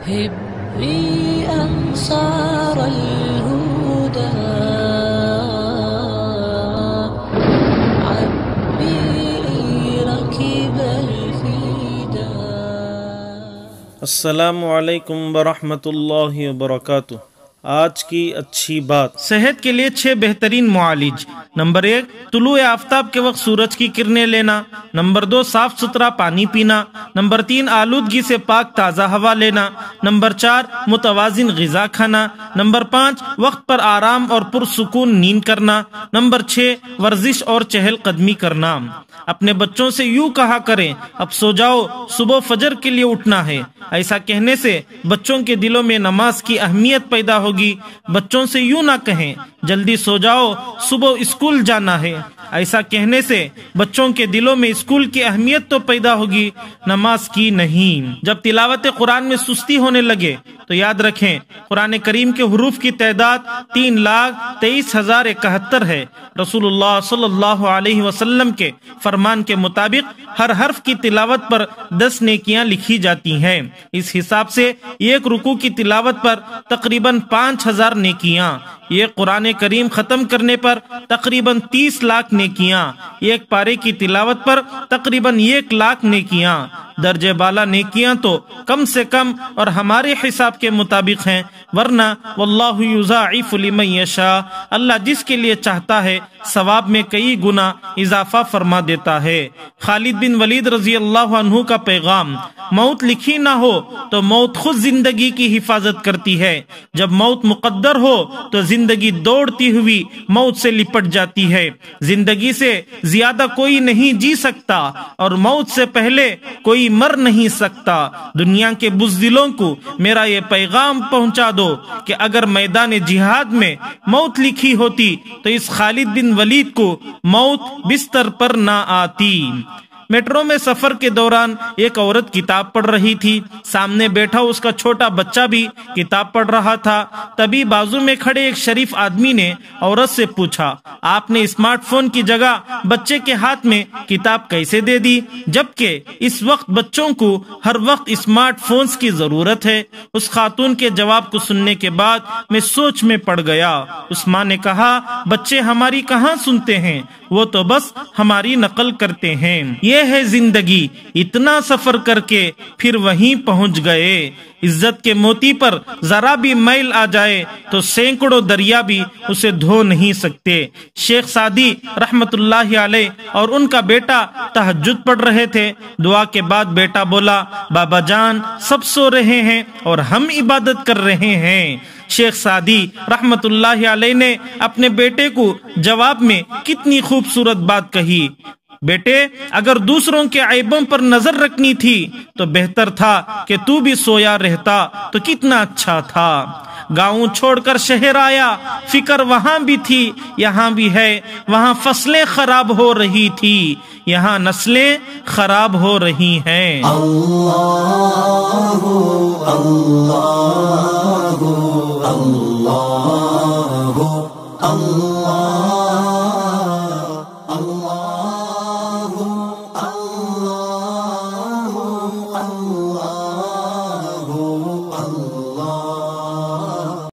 هبي أنصار الهدى عبي ركب الفدا. السلام علیکم ورحمۃ اللہ وبرکاتہ۔ آج کی اچھی بات، صحت کے لیے 6 بہترین معالج۔ نمبر 1، طلوع آفتاب کے وقت سورج کی کرنیں لینا۔ نمبر 2، صاف ستھرا پانی پینا۔ نمبر 3، آلودگی سے پاک تازہ ہوا لینا۔ نمبر 4، متوازن غذا کھانا۔ نمبر 5، وقت پر آرام اور پرسکون نیند کرنا۔ نمبر 6، ورزش اور چہل قدمی کرنا۔ اپنے بچوں سے یوں کہا کریں، اب سو جاؤ، صبح فجر کے لیے اٹھنا ہے۔ ایسا کہنے سے بچوں کے دلوں میں نماز کی اہمیت پیدا ہوگی۔ بچوں سے یوں نہ کہیں، جلدی سو جاؤ، صبح اسکول جانا ہے۔ ایسا کہنے سے بچوں کے دلوں میں اسکول کی اہمیت تو پیدا ہوگی، نماز کی نہیں۔ جب تلاوت قرآن میں سستی ہونے لگے تو یاد رکھیں، قرآن کریم کے حروف کی تعداد 3,23,071 ہے۔ رسول اللہ صلی اللہ علیہ وسلم کے فرمان کے مطابق ہر حرف کی تلاوت پر 10 نیکیاں لکھی جاتی ہیں۔ اس حساب سے ایک رکوع کی تلاوت پر تقریباً 5,000 نیکیاں، یہ قرآن کریم ختم کرنے پر تقریباً 30 لاکھ نیکیاں، ایک پارے کی تلاوت پر تقریباً 1 لاکھ نیکیاں۔ درجہ بالا نیکیاں تو کم سے کم اور ہمارے حساب کے مطابق ہیں، ورنہ واللہ یضاعف لمن یشاء، اللہ جس کے لیے چاہتا ہے ثواب میں کئی گنا اضافہ فرما دیتا ہے۔ خالد بن ولید رضی اللہ عنہ کا پیغام، موت لکھی نہ ہو تو موت خود زندگی کی حفاظت کرتی ہے، جب موت مقدر ہو تو زندگی دوڑتی ہوئی موت سے لپٹ جاتی ہے۔ زندگی سے زیادہ کوئی نہیں جی سکتا اور موت سے پہلے کوئی مر نہیں سکتا۔ دنیا کے بزدلوں کو میرا یہ پیغام پہنچا دو کہ اگر میدان جہاد میں موت لکھی ہوتی تو اس خالد بن ولید کو موت بستر پر نہ آتی۔ میٹرو میں سفر کے دوران ایک عورت کتاب پڑھ رہی تھی، سامنے بیٹھا اس کا چھوٹا بچہ بھی کتاب پڑھ رہا تھا۔ تبھی بازو میں کھڑے ایک شریف آدمی نے عورت سے پوچھا، آپ نے اسمارٹ فون کی جگہ بچے کے ہاتھ میں کتاب کیسے دے دی، جبکہ اس وقت بچوں کو ہر وقت اسمارٹ فونز کی ضرورت ہے؟ اس خاتون کے جواب کو سننے کے بعد میں سوچ میں پڑ گیا۔ اس ماں نے کہا، بچے ہماری کہاں سنتے ہیں، وہ تو بس ہماری نقل کرتے ہیں۔ یہ ہے زندگی، اتنا سفر کر کے پھر وہیں پہنچ گئے۔ عزت کے موتی پر ذرا بھی میل آ جائے تو سینکڑوں دریا بھی اسے دھو نہیں سکتے۔ شیخ سعدی رحمت اللہ علیہ اور ان کا بیٹا تہجد پڑھ رہے تھے۔ دعا کے بعد بیٹا بولا، بابا جان سب سو رہے ہیں اور ہم عبادت کر رہے ہیں۔ شیخ سعدی رحمت اللہ علیہ نے اپنے بیٹے کو جواب میں کتنی خوبصورت بات کہی، بیٹے اگر دوسروں کے عیبوں پر نظر رکھنی تھی تو بہتر تھا کہ تو بھی سویا رہتا تو کتنا اچھا تھا۔ گاؤں چھوڑ کر شہر آیا، فکر وہاں بھی تھی یہاں بھی ہے، وہاں فصلیں خراب ہو رہی تھی یہاں نسلیں خراب ہو رہی ہیں۔ اللہ اللہ اللہ اللہ